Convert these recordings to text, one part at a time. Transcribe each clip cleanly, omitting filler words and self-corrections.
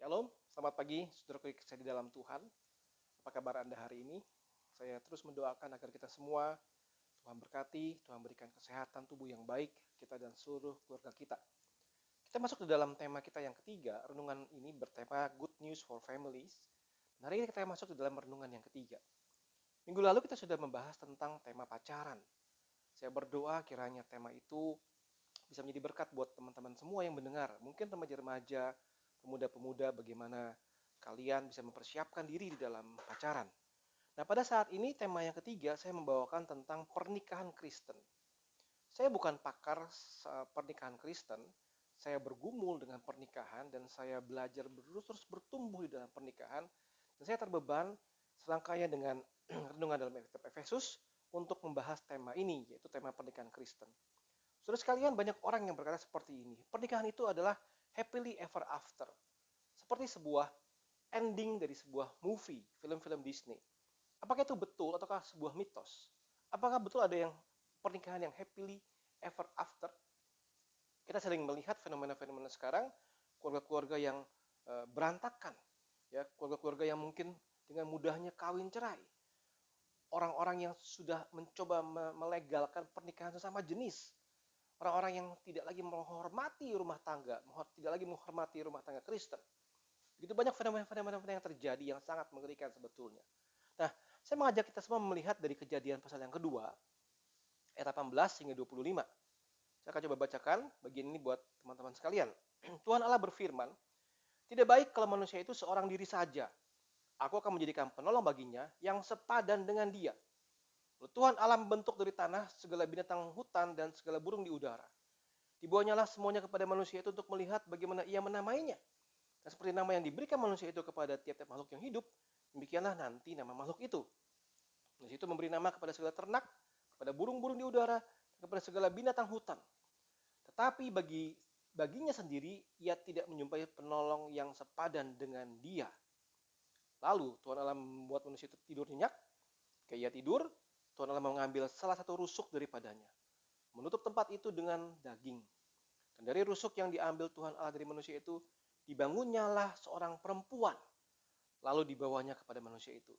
Shalom, selamat pagi saudaraku saya di dalam Tuhan. Apa kabar Anda hari ini? Saya terus mendoakan agar kita semua Tuhan berkati, Tuhan berikan kesehatan tubuh yang baik kita dan seluruh keluarga kita. Kita masuk ke dalam tema kita yang ketiga. Renungan ini bertema Good News for Families. Dan hari ini kita masuk ke dalam renungan yang ketiga. Minggu lalu kita sudah membahas tentang tema pacaran. Saya berdoa kiranya tema itu bisa menjadi berkat buat teman-teman semua yang mendengar. Mungkin remaja-remaja, pemuda-pemuda, bagaimana kalian bisa mempersiapkan diri di dalam pacaran. Nah, pada saat ini tema yang ketiga saya membawakan tentang pernikahan Kristen. Saya bukan pakar pernikahan Kristen, saya bergumul dengan pernikahan dan saya belajar terus bertumbuh di dalam pernikahan. Dan saya terbeban serangkaian dengan renungan dalam kitab Efesus untuk membahas tema ini, yaitu tema pernikahan Kristen. Saudara sekalian, banyak orang yang berkata seperti ini. Pernikahan itu adalah happily ever after. Seperti sebuah ending dari sebuah movie, film-film Disney. Apakah itu betul ataukah sebuah mitos? Apakah betul ada yang pernikahan yang happily ever after? Kita sering melihat fenomena-fenomena sekarang, keluarga-keluarga yang berantakan, ya, keluarga-keluarga yang mungkin dengan mudahnya kawin cerai. Orang-orang yang sudah mencoba melegalkan pernikahan sesama jenis. Orang-orang yang tidak lagi menghormati rumah tangga, tidak lagi menghormati rumah tangga Kristen. Begitu banyak fenomena-fenomena yang terjadi yang sangat mengerikan sebetulnya. Nah, saya mengajak kita semua melihat dari Kejadian pasal yang kedua, ayat 18 hingga 25. Saya akan coba bacakan bagian ini buat teman-teman sekalian. Tuhan Allah berfirman, "Tidak baik kalau manusia itu seorang diri saja. Aku akan menjadikan penolong baginya yang sepadan dengan dia." Lalu Tuhan Allah membentuk dari tanah segala binatang hutan dan segala burung di udara. Dibawanyalah semuanya kepada manusia itu untuk melihat bagaimana ia menamainya. Dan seperti nama yang diberikan manusia itu kepada tiap-tiap makhluk yang hidup, demikianlah nanti nama makhluk itu. Di situ memberi nama kepada segala ternak, kepada burung-burung di udara, dan kepada segala binatang hutan. Tetapi baginya sendiri, ia tidak menjumpai penolong yang sepadan dengan dia. Lalu Tuhan Allah membuat manusia itu tidur nyenyak. Ketika ia tidur, Tuhan Allah mengambil salah satu rusuk daripadanya, menutup tempat itu dengan daging. Dan dari rusuk yang diambil Tuhan Allah dari manusia itu, dibangunnyalah seorang perempuan, lalu dibawanya kepada manusia itu.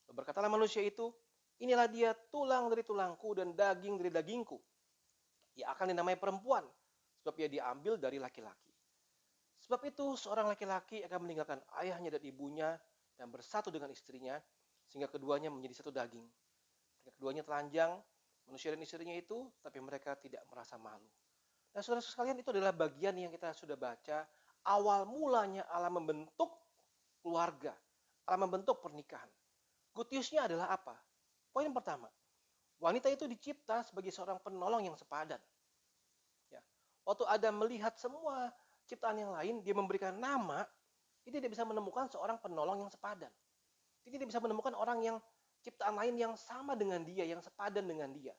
Lalu berkatalah manusia itu, "Inilah dia tulang dari tulangku dan daging dari dagingku. Ia akan dinamai perempuan, sebab ia diambil dari laki-laki. Sebab itu seorang laki-laki akan meninggalkan ayahnya dan ibunya dan bersatu dengan istrinya, sehingga keduanya menjadi satu daging. Keduanya telanjang, manusia dan istrinya itu, tapi mereka tidak merasa malu." Nah, saudara sekalian, itu adalah bagian yang kita sudah baca. Awal mulanya Allah membentuk keluarga, Allah membentuk pernikahan. Good news-nya adalah apa? Poin pertama, wanita itu dicipta sebagai seorang penolong yang sepadan. Ya. Waktu Adam melihat semua ciptaan yang lain, dia memberikan nama, dia tidak bisa menemukan seorang penolong yang sepadan. Dia tidak bisa menemukan orang yang ciptaan lain yang sama dengan dia, yang sepadan dengan dia.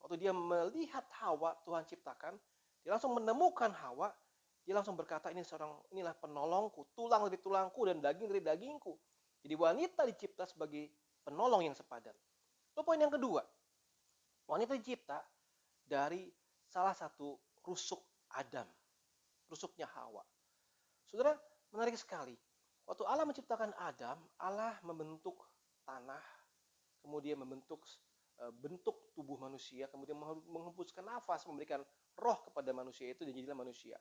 Waktu dia melihat Hawa Tuhan ciptakan, dia langsung menemukan Hawa, dia langsung berkata, inilah penolongku, tulang dari tulangku dan daging dari dagingku. Jadi wanita dicipta sebagai penolong yang sepadan. Lalu poin yang kedua, wanita dicipta dari salah satu rusuk Adam, rusuknya Hawa. Saudara, menarik sekali. Waktu Allah menciptakan Adam, Allah membentuk tanah, kemudian membentuk bentuk tubuh manusia, kemudian menghembuskan nafas, memberikan roh kepada manusia itu dan jadilah manusia.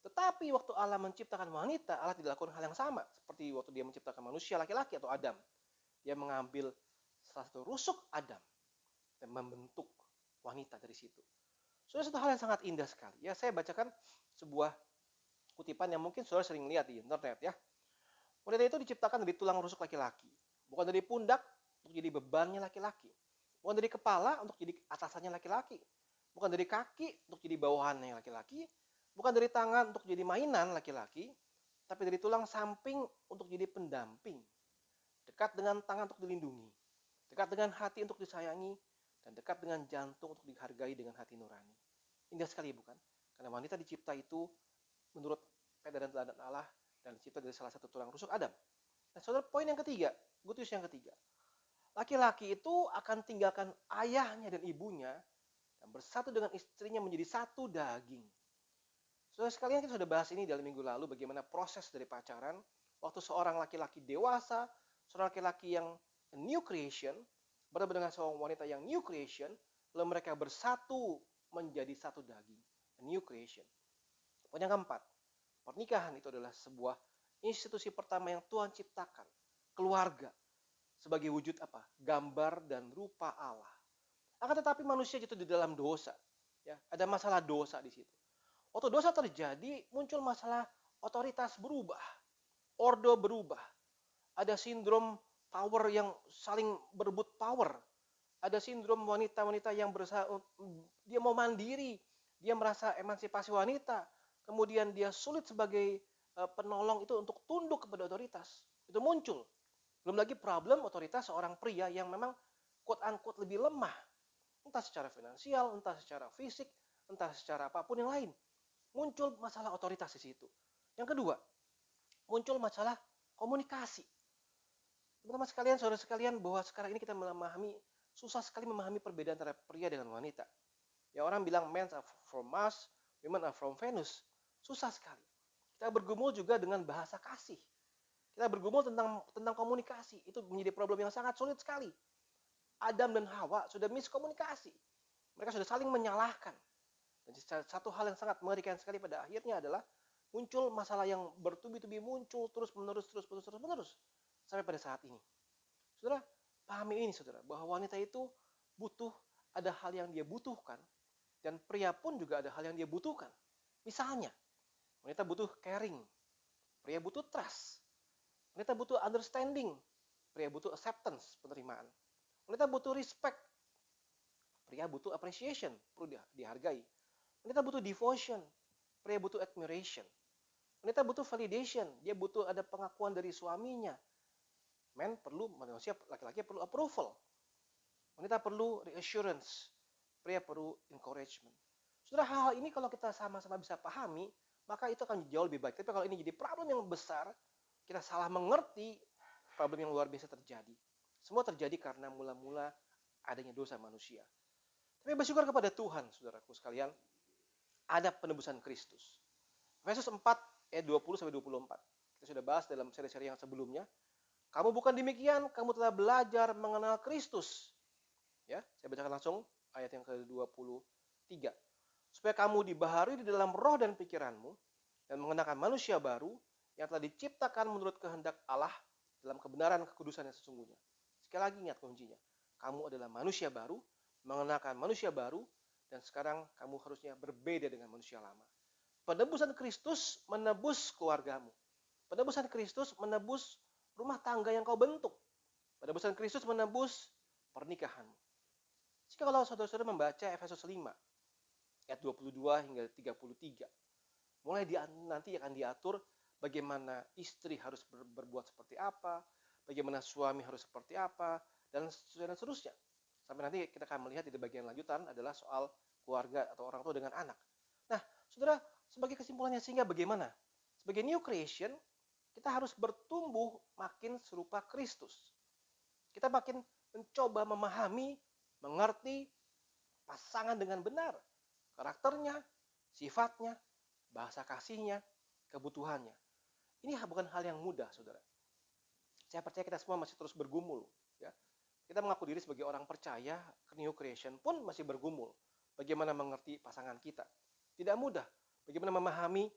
Tetapi waktu Allah menciptakan wanita, Allah tidak lakukan hal yang sama seperti waktu dia menciptakan manusia laki-laki atau Adam. Dia mengambil salah satu rusuk Adam dan membentuk wanita dari situ. Sudah satu hal yang sangat indah sekali. Ya, saya bacakan sebuah kutipan yang mungkin saudara sering lihat di internet ya. Wanita itu diciptakan dari tulang rusuk laki-laki, bukan dari pundak untuk jadi bebannya laki-laki, bukan dari kepala untuk jadi atasannya laki-laki, bukan dari kaki untuk jadi bawahannya laki-laki, bukan dari tangan untuk jadi mainan laki-laki, tapi dari tulang samping untuk jadi pendamping, dekat dengan tangan untuk dilindungi, dekat dengan hati untuk disayangi, dan dekat dengan jantung untuk dihargai dengan hati nurani. Indah sekali bukan? Karena wanita dicipta itu menurut peda dan teladan Allah dan dicipta dari salah satu tulang rusuk Adam. Nah, saudara, poin yang ketiga, good news yang ketiga. Laki-laki itu akan tinggalkan ayahnya dan ibunya dan bersatu dengan istrinya menjadi satu daging. Saudara sekalian, kita sudah bahas ini dalam minggu lalu, bagaimana proses dari pacaran, waktu seorang laki-laki dewasa, seorang laki-laki yang new creation, bertemu dengan seorang wanita yang new creation, lalu mereka bersatu menjadi satu daging, a new creation. Poin yang keempat, pernikahan itu adalah sebuah institusi pertama yang Tuhan ciptakan, keluarga, sebagai wujud apa? Gambar dan rupa Allah. Akan tetapi manusia jatuh di dalam dosa. Ya, ada masalah dosa di situ. Waktu dosa terjadi, muncul masalah otoritas berubah, ordo berubah. Ada sindrom power yang saling berebut power. Ada sindrom wanita-wanita yang berusaha, dia mau mandiri, dia merasa emansipasi wanita, kemudian dia sulit sebagai penolong itu untuk tunduk kepada otoritas. Itu muncul. Belum lagi problem otoritas seorang pria yang memang quote-unquote lebih lemah. Entah secara finansial, entah secara fisik, entah secara apapun yang lain. Muncul masalah otoritas di situ. Yang kedua, muncul masalah komunikasi. Teman-teman sekalian, saudara sekalian, bahwa sekarang ini kita susah sekali memahami perbedaan antara pria dengan wanita. Ya, orang bilang men are from Mars, women are from Venus. Susah sekali. Kita bergumul juga dengan bahasa kasih. Kita bergumul tentang komunikasi. Itu menjadi problem yang sangat sulit sekali. Adam dan Hawa sudah miskomunikasi. Mereka sudah saling menyalahkan. Dan satu hal yang sangat mengerikan sekali pada akhirnya adalah muncul masalah yang bertubi-tubi muncul terus menerus sampai pada saat ini. Saudara, pahami ini saudara, bahwa wanita itu butuh, ada hal yang dia butuhkan, dan pria pun juga ada hal yang dia butuhkan. Misalnya, wanita butuh caring, pria butuh trust. Wanita butuh understanding, pria butuh acceptance, penerimaan. Wanita butuh respect, pria butuh appreciation, perlu dihargai. Wanita butuh devotion, pria butuh admiration. Wanita butuh validation, dia butuh ada pengakuan dari suaminya. Manusia laki-laki perlu approval. Wanita perlu reassurance, pria perlu encouragement. Saudara, hal-hal ini kalau kita sama-sama bisa pahami, maka itu akan jauh lebih baik. Tapi kalau ini jadi problem yang besar, kita salah mengerti, problem yang luar biasa terjadi. Semua terjadi karena mula-mula adanya dosa manusia. Tapi bersyukur kepada Tuhan, saudaraku sekalian, ada penebusan Kristus. Efesus 4 ayat 20-24. Kita sudah bahas dalam seri-seri yang sebelumnya. Kamu bukan demikian, kamu telah belajar mengenal Kristus. Ya, saya bacakan langsung ayat yang ke-23. Supaya kamu dibaharui di dalam roh dan pikiranmu dan mengenakan manusia baru yang telah diciptakan menurut kehendak Allah dalam kebenaran kekudusan yang sesungguhnya. Sekali lagi ingat kuncinya. Kamu adalah manusia baru, mengenakan manusia baru, dan sekarang kamu harusnya berbeda dengan manusia lama. Penebusan Kristus menebus keluargamu. Penebusan Kristus menebus rumah tangga yang kau bentuk. Penebusan Kristus menebus pernikahanmu. Jika kalau saudara-saudara membaca Efesus 5 ayat 22 hingga 33, mulai nanti akan diatur bagaimana istri harus berbuat seperti apa, bagaimana suami harus seperti apa, dan seterusnya. Sampai nanti kita akan melihat di bagian lanjutan adalah soal keluarga atau orang tua dengan anak. Nah, saudara, sebagai kesimpulannya sehingga bagaimana? Sebagai new creation, kita harus bertumbuh makin serupa Kristus. Kita makin mencoba memahami, mengerti pasangan dengan benar. Karakternya, sifatnya, bahasa kasihnya, kebutuhannya. Ini bukan hal yang mudah, saudara. Saya percaya kita semua masih terus bergumul. Ya. Kita mengaku diri sebagai orang percaya, new creation pun masih bergumul. Bagaimana mengerti pasangan kita. Tidak mudah. Bagaimana memahami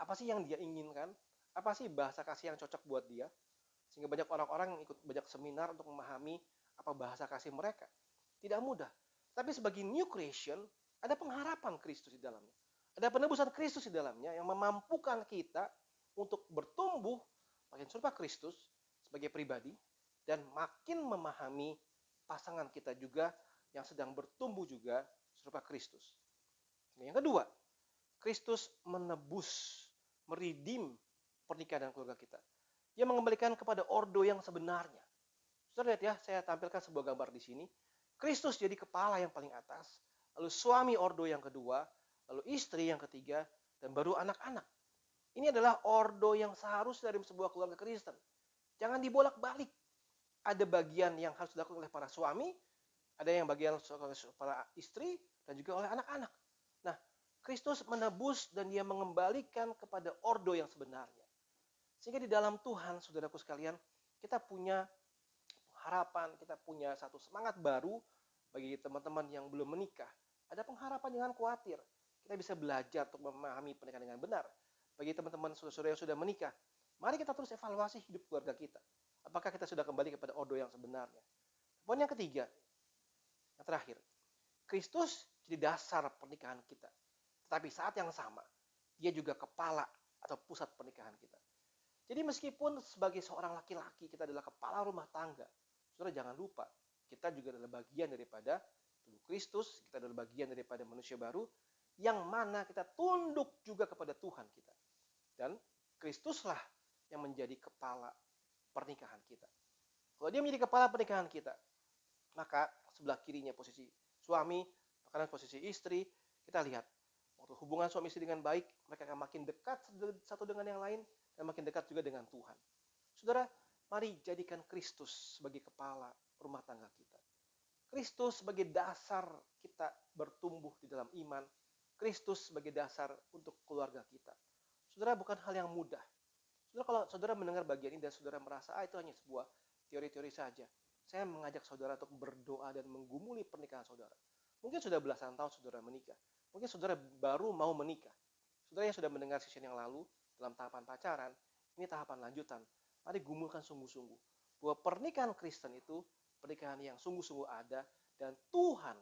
apa sih yang dia inginkan, apa sih bahasa kasih yang cocok buat dia. Sehingga banyak orang-orang yang ikut banyak seminar untuk memahami apa bahasa kasih mereka. Tidak mudah. Tapi sebagai new creation, ada pengharapan Kristus di dalamnya. Ada penebusan Kristus di dalamnya yang memampukan kita untuk bertumbuh makin serupa Kristus sebagai pribadi dan makin memahami pasangan kita juga yang sedang bertumbuh juga serupa Kristus. Yang kedua, Kristus menebus, meridim pernikahan dan keluarga kita. Dia mengembalikan kepada ordo yang sebenarnya. Saudara lihat ya, saya tampilkan sebuah gambar di sini. Kristus jadi kepala yang paling atas, lalu suami ordo yang kedua, lalu istri yang ketiga, dan baru anak-anak. Ini adalah ordo yang seharusnya dari sebuah keluarga Kristen. Jangan dibolak-balik. Ada bagian yang harus dilakukan oleh para suami, ada yang bagian para istri, dan juga oleh anak-anak. Nah, Kristus menebus dan dia mengembalikan kepada ordo yang sebenarnya. Sehingga di dalam Tuhan, saudaraku sekalian, kita punya harapan, kita punya satu semangat baru bagi teman-teman yang belum menikah. Ada pengharapan, jangan khawatir. Kita bisa belajar untuk memahami pernikahan dengan benar. Bagi teman-teman saudara-saudara yang sudah menikah, mari kita terus evaluasi hidup keluarga kita. Apakah kita sudah kembali kepada ordo yang sebenarnya? Poin yang ketiga, yang terakhir, Kristus jadi dasar pernikahan kita. Tetapi saat yang sama, dia juga kepala atau pusat pernikahan kita. Jadi meskipun sebagai seorang laki-laki kita adalah kepala rumah tangga, saudara jangan lupa, kita juga adalah bagian daripada tubuh Kristus, kita adalah bagian daripada manusia baru, yang mana kita tunduk juga kepada Tuhan kita. Dan Kristuslah yang menjadi kepala pernikahan kita. Kalau dia menjadi kepala pernikahan kita, maka sebelah kirinya posisi suami, kanan posisi istri, kita lihat waktu hubungan suami istri dengan baik, mereka akan makin dekat satu dengan yang lain dan makin dekat juga dengan Tuhan. Saudara, mari jadikan Kristus sebagai kepala rumah tangga kita. Kristus sebagai dasar kita bertumbuh di dalam iman. Kristus sebagai dasar untuk keluarga kita. Saudara, bukan hal yang mudah. Saudara, kalau saudara mendengar bagian ini dan saudara merasa, itu hanya sebuah teori-teori saja. Saya mengajak saudara untuk berdoa dan menggumuli pernikahan saudara. Mungkin sudah belasan tahun saudara menikah. Mungkin saudara baru mau menikah. Saudara yang sudah mendengar sesi yang lalu, dalam tahapan pacaran, ini tahapan lanjutan. Mari gumulkan sungguh-sungguh. Bahwa pernikahan Kristen itu pernikahan yang sungguh-sungguh ada dan Tuhan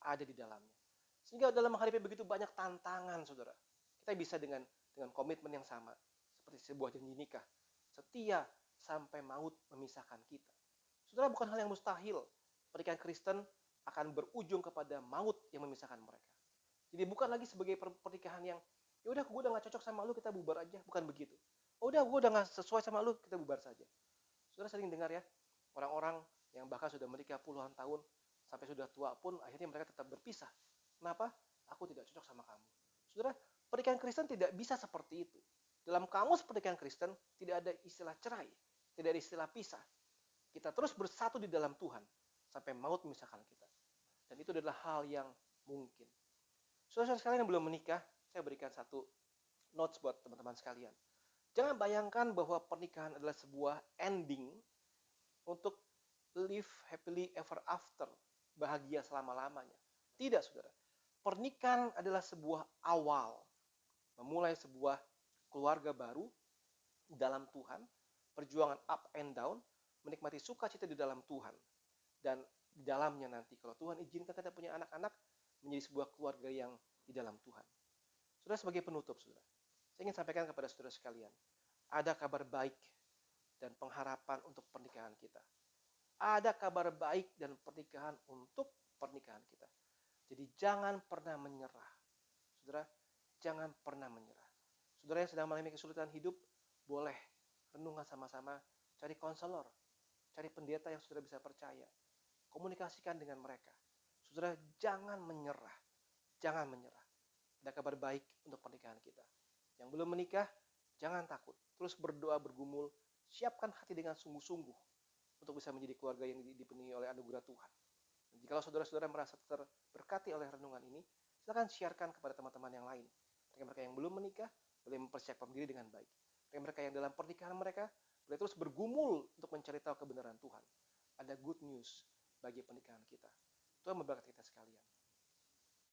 ada di dalamnya. Sehingga dalam menghadapi begitu banyak tantangan, saudara, kita bisa dengan komitmen yang sama. Seperti sebuah janji nikah. Setia sampai maut memisahkan kita. Saudara, bukan hal yang mustahil. Pernikahan Kristen akan berujung kepada maut yang memisahkan mereka. Jadi bukan lagi sebagai pernikahan yang ya udah gue udah gak cocok sama lu, kita bubar aja. Bukan begitu. Oh udah gue udah gak sesuai sama lu, kita bubar saja. Saudara sering dengar ya, orang-orang yang bahkan sudah menikah puluhan tahun, sampai sudah tua pun akhirnya mereka tetap berpisah. Kenapa? Aku tidak cocok sama kamu. Saudara, pernikahan Kristen tidak bisa seperti itu. Dalam kamus pernikahan Kristen tidak ada istilah cerai, tidak ada istilah pisah. Kita terus bersatu di dalam Tuhan sampai maut memisahkan kita. Dan itu adalah hal yang mungkin. Saudara-saudara sekalian yang belum menikah, saya berikan satu notes buat teman-teman sekalian. Jangan bayangkan bahwa pernikahan adalah sebuah ending untuk live happily ever after, bahagia selama-lamanya. Tidak, saudara. Pernikahan adalah sebuah awal, memulai sebuah keluarga baru dalam Tuhan, perjuangan up and down, menikmati sukacita di dalam Tuhan. Dan di dalamnya nanti, kalau Tuhan izinkan kita punya anak-anak, menjadi sebuah keluarga yang di dalam Tuhan. Saudara, sebagai penutup, saudara, saya ingin sampaikan kepada saudara sekalian, ada kabar baik dan pengharapan untuk pernikahan kita. Ada kabar baik dan pernikahan untuk pernikahan kita. Jadi jangan pernah menyerah. Saudara, jangan pernah menyerah. Saudara yang sedang mengalami kesulitan hidup, boleh renungan sama-sama, cari konselor, cari pendeta yang saudara bisa percaya. Komunikasikan dengan mereka. Saudara, jangan menyerah. Jangan menyerah. Ada kabar baik untuk pernikahan kita. Yang belum menikah, jangan takut. Terus berdoa, bergumul. Siapkan hati dengan sungguh-sungguh untuk bisa menjadi keluarga yang dipenuhi oleh anugerah Tuhan. Dan jika saudara-saudara merasa terberkati oleh renungan ini, silakan sharekan kepada teman-teman yang lain. Mereka yang belum menikah, boleh mempersiapkan diri dengan baik. Mereka yang dalam pernikahan mereka, boleh terus bergumul untuk mencari tahu kebenaran Tuhan. Ada good news bagi pernikahan kita. Tuhan memberkati kita sekalian.